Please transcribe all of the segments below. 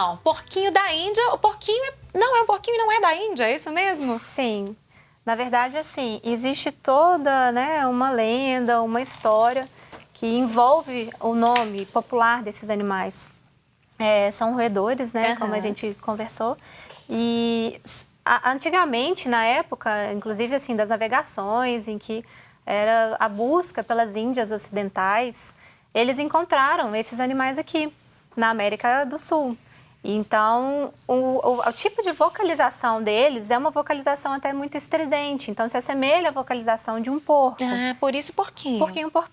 então, porquinho da Índia, o porquinho não é um porquinho e não é da Índia, é isso mesmo? Sim. Na verdade, assim, existe toda, né, uma lenda, uma história que envolve o nome popular desses animais. São roedores, né, como a gente conversou. E antigamente, na época, inclusive assim, das navegações, em que era a busca pelas Índias ocidentais, eles encontraram esses animais aqui, na América do Sul. Então, o tipo de vocalização deles é uma vocalização até muito estridente. Então, se assemelha à vocalização de um porco. Ah, por isso porquinho.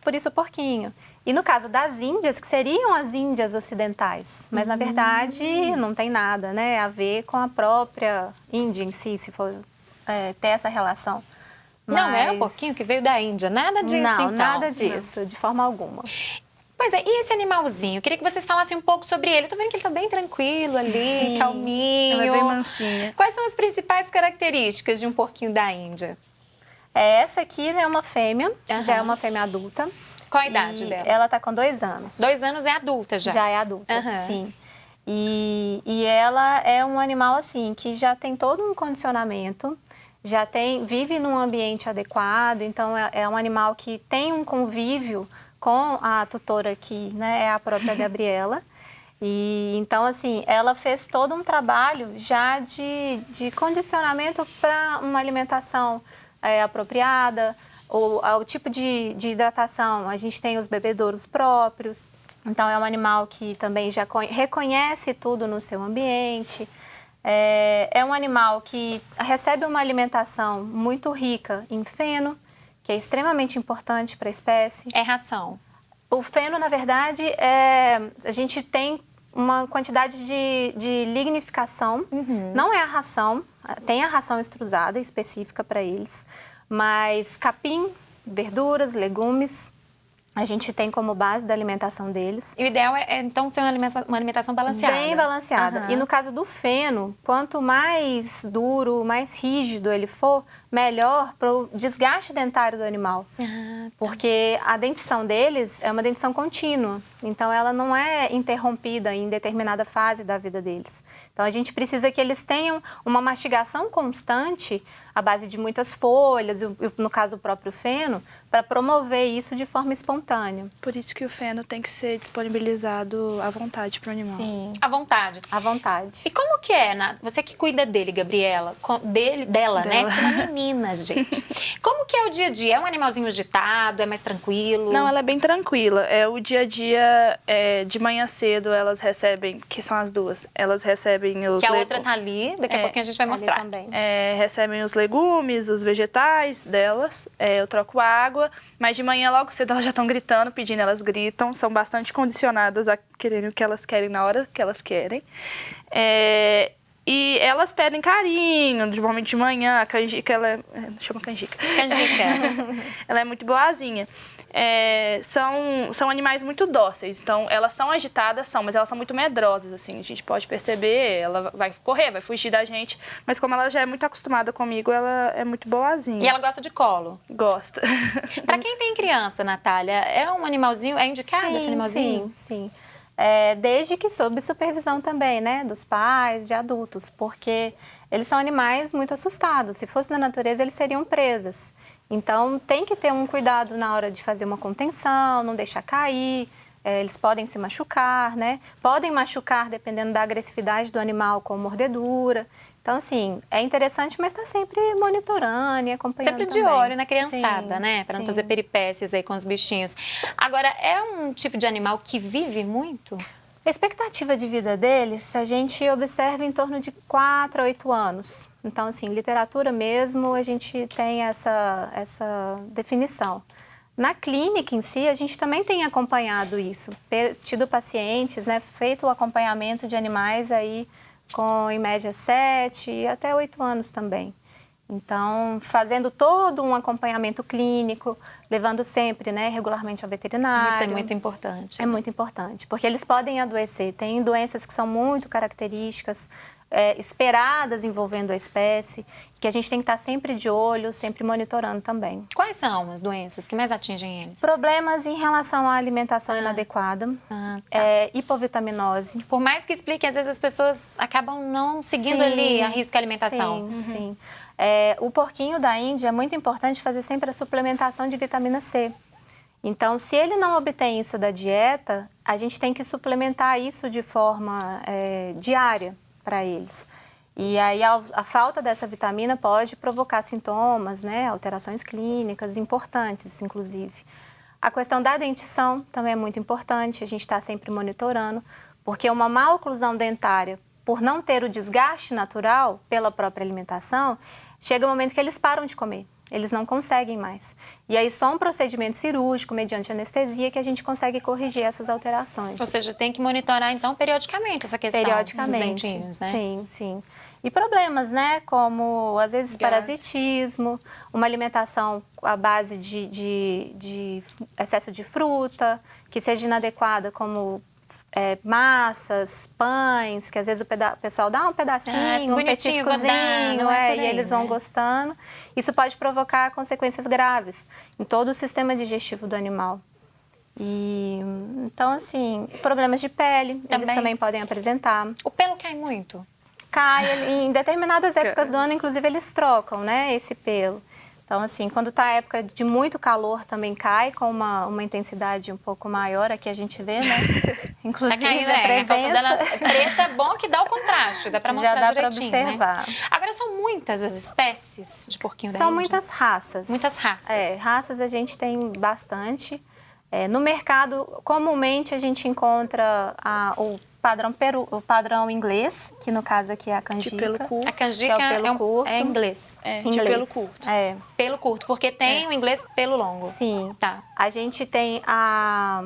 Por isso porquinho. E no caso das Índias, que seriam as Índias ocidentais. Mas, na verdade, não tem nada, né, a ver com a própria Índia em si, se for ter essa relação. Não é o porquinho que veio da Índia, nada disso, não, então. Nada disso, de forma alguma. Pois é, e esse animalzinho? Queria que vocês falassem um pouco sobre ele. Eu tô vendo que ele tá bem tranquilo ali, Sim, calminho. ela é bem mansinha. Quais são as principais características de um porquinho da Índia? Essa aqui é uma fêmea, já é uma fêmea adulta. Qual a idade dela? Ela tá com 2 anos. 2 anos é adulta já? Já é adulta, sim. E ela é um animal, assim, que já tem todo um condicionamento, vive num ambiente adequado, então é um animal que tem um convívio com a tutora aqui, né, é a própria Gabriela. E então, assim, ela fez todo um trabalho já de condicionamento para uma alimentação apropriada, o tipo de hidratação. A gente tem os bebedouros próprios, então é um animal que também já reconhece tudo no seu ambiente. É um animal que recebe uma alimentação muito rica em feno, que é extremamente importante para a espécie. É ração. O feno, na verdade, a gente tem uma quantidade de lignificação. Não é a ração, tem a ração extrusada específica para eles, mas capim, verduras, legumes, a gente tem como base da alimentação deles. E o ideal é então, ser uma alimentação balanceada. Bem balanceada. E no caso do feno, quanto mais duro, mais rígido ele for, melhor para o desgaste dentário do animal. Porque a dentição deles é uma dentição contínua. Então, ela não é interrompida em determinada fase da vida deles. Então, a gente precisa que eles tenham uma mastigação constante à base de muitas folhas, no caso o próprio feno, para promover isso de forma espontânea. Por isso que o feno tem que ser disponibilizado à vontade para o animal. Sim. À vontade. À vontade. E como que é, você que cuida dele, Gabriela, dela, né? Com uma menina, gente. Como que é o dia a dia? É um animalzinho agitado? É mais tranquilo? Não, ela é bem tranquila. O dia a dia, de manhã cedo, elas recebem, que são as duas, elas recebem os... Que a outra tá ali, daqui a pouquinho a gente vai mostrar. Também. Recebem os legumes, os vegetais delas, eu troco água, mas de manhã logo cedo elas já estão gritando, pedindo, elas gritam, são bastante condicionadas a quererem o que elas querem na hora que elas querem. E elas pedem carinho, normalmente de manhã. A canjica, ela chama canjica. Canjica. Ela é muito boazinha. São animais muito dóceis, então elas são agitadas, mas elas são muito medrosas, assim. A gente pode perceber, ela vai correr, vai fugir da gente, mas como ela já é muito acostumada comigo, ela é muito boazinha. E ela gosta de colo? Gosta. Pra quem tem criança, Natália, é um animalzinho, é indicado esse animalzinho? Sim. Desde que sob supervisão também, né, dos pais, de adultos, porque eles são animais muito assustados. Se fosse na natureza, eles seriam presas. Então, tem que ter um cuidado na hora de fazer uma contenção, não deixar cair. Eles podem se machucar, né? Podem machucar dependendo da agressividade do animal com mordedura. Então, assim, é interessante, mas está sempre monitorando e acompanhando sempre de também. olho na criançada, Sim, né? Para não sim. fazer peripécias aí com os bichinhos. Agora, é um tipo de animal que vive muito? A expectativa de vida deles, a gente observa em torno de 4 a 8 anos. Então, assim, literatura mesmo, a gente tem essa definição. Na clínica em si, a gente também tem acompanhado isso, tido pacientes, né, feito o acompanhamento de animais aí com, em média, 7 até 8 anos também. Então, fazendo todo um acompanhamento clínico, levando sempre, né, regularmente ao veterinário. Isso é muito importante. É muito importante, porque eles podem adoecer. Tem doenças que são muito características, esperadas envolvendo a espécie, que a gente tem que estar sempre de olho, sempre monitorando também. Quais são as doenças que mais atingem eles? Problemas em relação à alimentação inadequada, Tá. hipovitaminose. Por mais que explique, às vezes as pessoas acabam não seguindo ali a risca alimentação. Sim, sim. O porquinho da Índia é muito importante fazer sempre a suplementação de vitamina C. Então, se ele não obtém isso da dieta, a gente tem que suplementar isso de forma diária para eles. E aí a falta dessa vitamina pode provocar sintomas, né, alterações clínicas importantes, inclusive. A questão da dentição também é muito importante, a gente está sempre monitorando, porque uma má oclusão dentária, por não ter o desgaste natural pela própria alimentação, chega um momento que eles param de comer. Eles não conseguem mais. E aí só um procedimento cirúrgico, mediante anestesia, que a gente consegue corrigir essas alterações. Ou seja, tem que monitorar, então, periodicamente essa questão dos dentinhos, né? Sim, sim. E problemas, né, como, às vezes, parasitismo, uma alimentação à base de excesso de fruta, que seja inadequada, como massas, pães, que às vezes o pessoal dá um pedacinho, um petiscozinho, e eles vão gostando. Isso pode provocar consequências graves em todo o sistema digestivo do animal. E, então, assim, problemas de pele, eles também podem apresentar. O pelo cai muito? Cai, em determinadas épocas do ano, inclusive, eles trocam, né, esse pelo. Então, assim, quando está a época de muito calor, também cai com uma intensidade um pouco maior, aqui a gente vê, né? Inclusive, tá caindo, a calça dela preta é bom que dá o contraste, dá para mostrar direitinho, para observar. Né? Agora, são muitas as espécies de porquinho da Índia? São muitas raças. Muitas raças. Raças a gente tem bastante. No mercado, comumente, a gente encontra o padrão inglês, que no caso aqui é a canjica. De pelo curto. A canjica é o pelo curto. É inglês. De pelo curto. Pelo curto, porque tem o inglês pelo longo. Sim. Tá. A gente tem a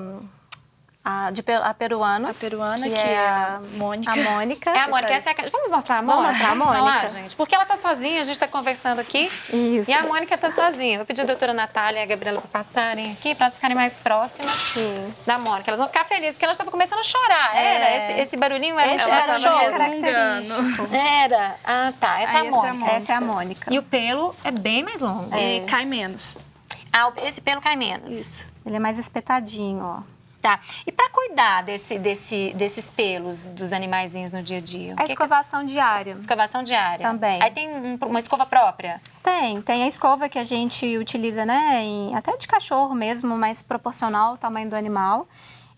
peruana. A peruana, que é a Mônica. A Mônica. É a Mônica, essa é a... Vamos mostrar a Mônica? Vamos mostrar a Mônica? Olha lá, gente. Porque ela tá sozinha, a gente tá conversando aqui. Isso. E a Mônica tá sozinha. Vou pedir a doutora Natália e a Gabriela para passarem aqui, para elas ficarem mais próximas da Mônica. Elas vão ficar felizes, porque elas estavam começando a chorar. Esse barulhinho era esse um barulho resmungando. Era. Ah, tá. Essa é a Mônica. Essa é a Mônica. E o pelo é bem mais longo. E cai menos. Ah, esse pelo cai menos. Isso. Ele é mais espetadinho, ó. Tá. E para cuidar desses pelos dos animaizinhos no dia a dia? A escovação diária. Escovação diária. Também. Aí tem uma escova própria? Tem a escova que a gente utiliza, né, até de cachorro mesmo, mais proporcional ao tamanho do animal.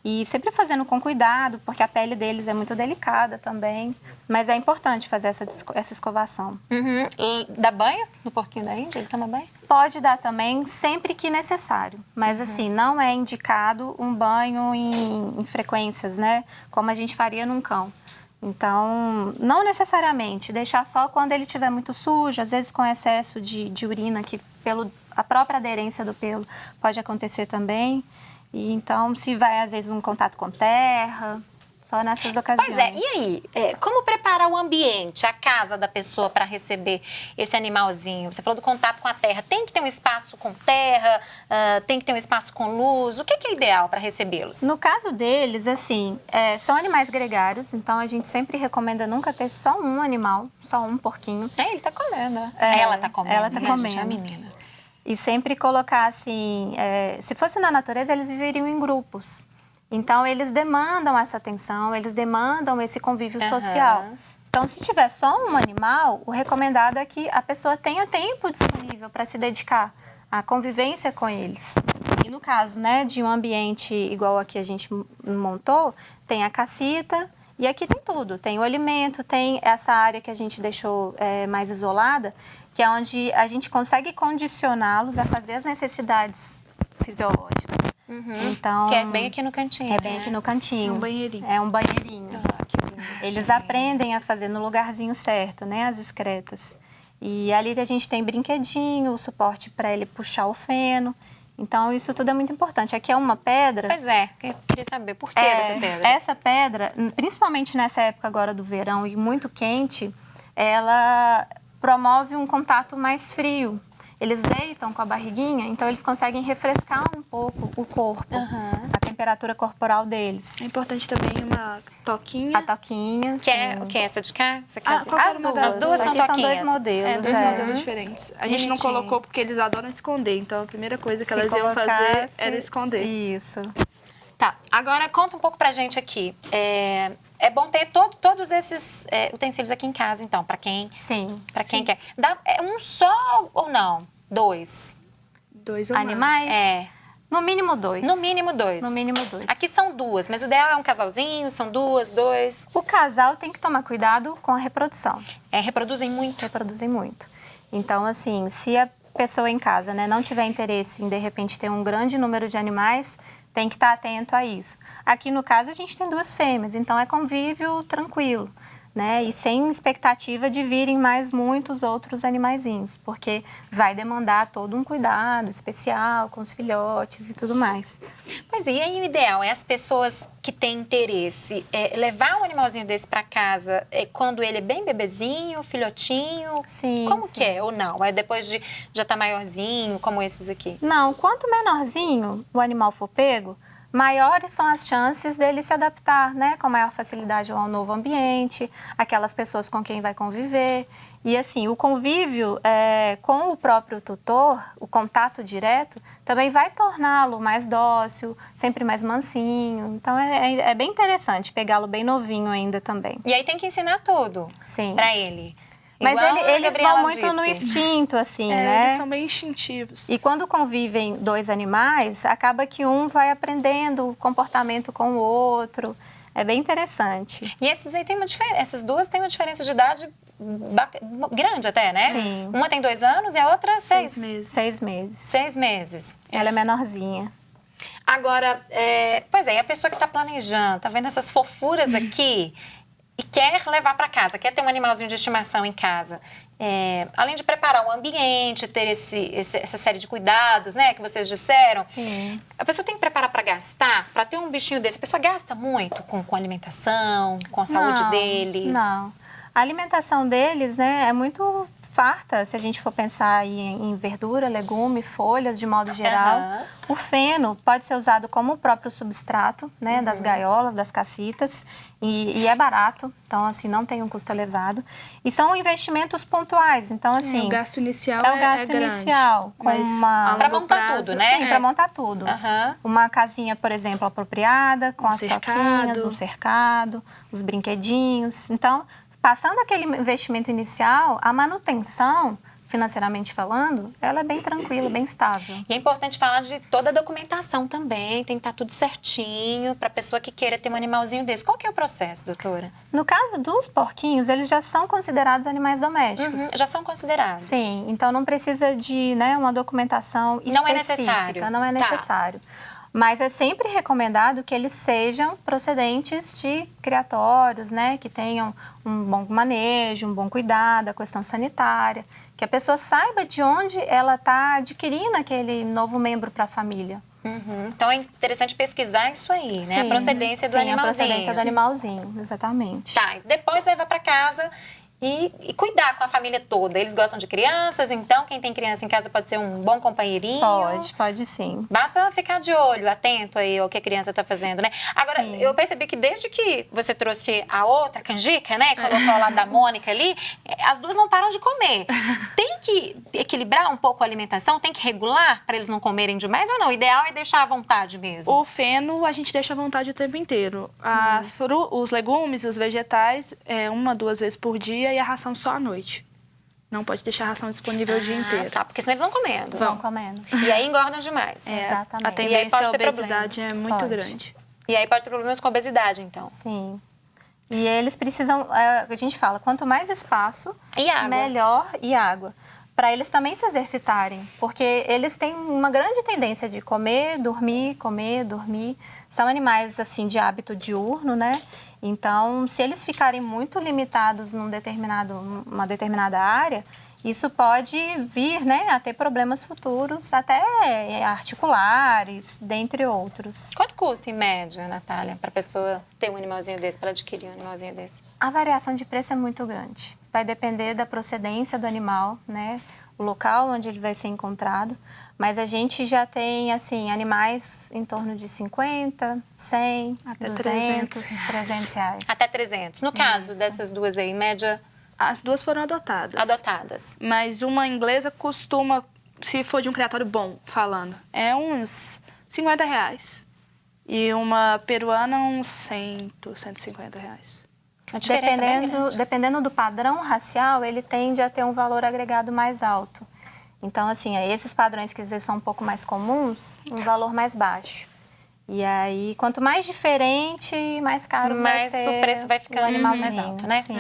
E sempre fazendo com cuidado, porque a pele deles é muito delicada também. Mas é importante fazer essa escovação. Uhum. E dá banho no porquinho da Índia? Ele toma banho? Pode dar também, sempre que necessário. Mas assim, não é indicado um banho em frequências, né? Como a gente faria num cão. Então, não necessariamente. Deixar só quando ele estiver muito sujo, às vezes com excesso de urina, que a própria aderência do pelo pode acontecer também. E então, se vai, às vezes, um contato com terra, só nessas ocasiões. Pois é, e aí? Como preparar o ambiente, a casa da pessoa para receber esse animalzinho? Você falou do contato com a terra. Tem que ter um espaço com terra? Tem que ter um espaço com luz? O que é ideal para recebê-los? No caso deles, assim, são animais gregários, então a gente sempre recomenda nunca ter só um animal, só um porquinho. Ele tá comendo. Ela tá comendo. Ela tá comendo. Gente, é a menina. E sempre colocar assim, se fosse na natureza, eles viveriam em grupos. Então, eles demandam essa atenção, eles demandam esse convívio social. Então, se tiver só um animal, o recomendado é que a pessoa tenha tempo disponível para se dedicar à convivência com eles. E no caso, né, de um ambiente igual aqui a gente montou, tem a cacita e aqui tem tudo. Tem o alimento, tem essa área que a gente deixou mais isolada, que é onde a gente consegue condicioná-los a fazer as necessidades fisiológicas. Então, que é bem aqui no cantinho. É bem aqui no cantinho. Um banheirinho. É um banheirinho. Que lindo. Eles aprendem a fazer no lugarzinho certo, né? As excretas. E ali a gente tem brinquedinho, o suporte para ele puxar o feno. Então, isso tudo é muito importante. Aqui é uma pedra. Pois é, eu queria saber por que dessa pedra. Essa pedra, principalmente nessa época agora do verão e muito quente, ela promove um contato mais frio. Eles deitam com a barriguinha, então eles conseguem refrescar um pouco o corpo. A temperatura temperatura corporal deles. É importante também uma toquinha. A toquinha, Que é sim. o que? Essa de cá? Essa Ah, aqui? qualquer As uma duas. As duas são Aqui são toquinhas. dois modelos. Dois modelos diferentes. A gente não Bonitinho. colocou porque eles adoram esconder, então a primeira coisa que Se elas iam fazer colocasse- era esconder. Isso. Tá, agora conta um pouco pra gente aqui. É bom ter todos esses utensílios aqui em casa, então, pra quem Sim. quer. É um só ou não? 2? 2 ou Animais? É, No mínimo 2. no mínimo 2. No mínimo 2. Aqui são 2, mas o ideal é um casalzinho, são 2, 2. O casal tem que tomar cuidado com a reprodução. Reproduzem muito. Reproduzem muito. Então, assim, se a pessoa em casa, né, não tiver interesse em, de repente, ter um grande número de animais, tem que estar atento a isso. Aqui, no caso, a gente tem 2 fêmeas, então é convívio tranquilo, né? E sem expectativa de virem mais muitos outros animaizinhos, porque vai demandar todo um cuidado especial com os filhotes e tudo mais. Pois é, e aí o ideal é as pessoas que têm interesse levar um animalzinho desse para casa quando ele é bem bebezinho, filhotinho? Sim, Como sim. que é? Ou não? É depois de já estar maiorzinho, como esses aqui? Não, quanto menorzinho o animal for pego, maiores são as chances dele se adaptar, né, com maior facilidade ao novo ambiente, aquelas pessoas com quem vai conviver. E assim, o convívio com o próprio tutor, o contato direto, também vai torná-lo mais dócil, sempre mais mansinho. Então é bem interessante pegá-lo bem novinho ainda também. E aí tem que ensinar tudo Sim. para ele. Mas Igual a eles Gabriela vão muito disse. no instinto, assim, É, né? eles são bem instintivos. E quando convivem 2 animais, acaba que um vai aprendendo o comportamento com o outro. É bem interessante. E esses aí tem uma diferença. Essas duas têm uma diferença de idade grande até, né? Sim. Uma tem 2 anos e a outra 6 meses. 6 meses. 6 meses. Ela é menorzinha. Agora, pois é, e a pessoa que está planejando, tá vendo essas fofuras aqui e quer levar para casa, quer ter um animalzinho de estimação em casa. Além de preparar o ambiente, ter essa série de cuidados, né, que vocês disseram, Sim. a pessoa tem que preparar para gastar, para ter um bichinho desse. A pessoa gasta muito com alimentação, com a saúde dele. Não. A alimentação deles, né, é muito farta, se a gente for pensar aí em verdura, legume, folhas, de modo geral. Aham. O feno pode ser usado como o próprio substrato, né, das gaiolas, das cassitas, e é barato, então, assim, não tem um custo elevado. E são investimentos pontuais, então, assim... o gasto inicial é o gasto grande, inicial, com mas uma... a Pra longo montar prazo, tudo, né? Sim, para montar tudo. Aham. Uma casinha, por exemplo, apropriada, com Um as cercado. toquinhas, um cercado, os brinquedinhos. Então, passando aquele investimento inicial, a manutenção, financeiramente falando, ela é bem tranquila, bem estável. E é importante falar de toda a documentação também, tem que estar tudo certinho para a pessoa que queira ter um animalzinho desse. Qual que é o processo, doutora? No caso dos porquinhos, eles já são considerados animais domésticos. Já são considerados. Sim, então não precisa de, né, uma documentação específica. Não é necessário. Não é Tá. necessário. Mas é sempre recomendado que eles sejam procedentes de criatórios, né, que tenham um bom manejo, um bom cuidado, a questão sanitária, que a pessoa saiba de onde ela está adquirindo aquele novo membro para a família. Então é interessante pesquisar isso aí, né? A procedência do animalzinho. A procedência do animalzinho, exatamente. Tá, depois levar para casa e cuidar com a família toda. Eles gostam de crianças, então quem tem criança em casa pode ser um bom companheirinho. Pode sim. Basta ficar de olho, atento aí ao que a criança está fazendo, né? Agora, Sim. eu percebi que desde que você trouxe a outra canjica, né? Colocou ao lado da Mônica ali, as duas não param de comer. Tem que equilibrar um pouco a alimentação? Tem que regular para eles não comerem demais ou não? O ideal é deixar à vontade mesmo. O feno a gente deixa à vontade o tempo inteiro. Os legumes, os vegetais, 1, 2 vezes por dia e a ração só à noite. Não pode deixar a ração disponível o dia inteiro. Tá, porque senão eles vão comendo. Vão comendo. E aí engordam demais. Exatamente. A E aí tendência pode à ter obesidade é muito Pode. grande. E aí pode ter problemas com obesidade, então. Sim. E eles precisam, a gente fala, quanto mais espaço, E água? melhor, e água. Para eles também se exercitarem, porque eles têm uma grande tendência de comer, dormir, comer, dormir. São animais, assim, de hábito diurno, né? Então, se eles ficarem muito limitados numa determinada área, isso pode vir, né, a ter problemas futuros, até articulares, dentre outros. Quanto custa, em média, Natália, para a pessoa ter um animalzinho desse, para adquirir um animalzinho desse? A variação de preço é muito grande. Vai depender da procedência do animal, né? O local onde ele vai ser encontrado. Mas a gente já tem, assim, animais em torno de 50, 100, Até 200, 300 300 reais. Até 300. No caso dessas duas aí, em média, As duas foram adotadas. adotadas. Mas uma inglesa costuma, se for de um criatório bom, falando, é uns 50 reais. E uma peruana, uns 100, 150 reais. A diferença é bem grande. Dependendo do padrão racial, ele tende a ter um valor agregado mais alto. Então, assim, esses padrões que às vezes são um pouco mais comuns, um valor mais baixo. E aí, quanto mais diferente, mais caro vai Mas ser o preço vai ficando o animalzinho. mais alto, né? Sim.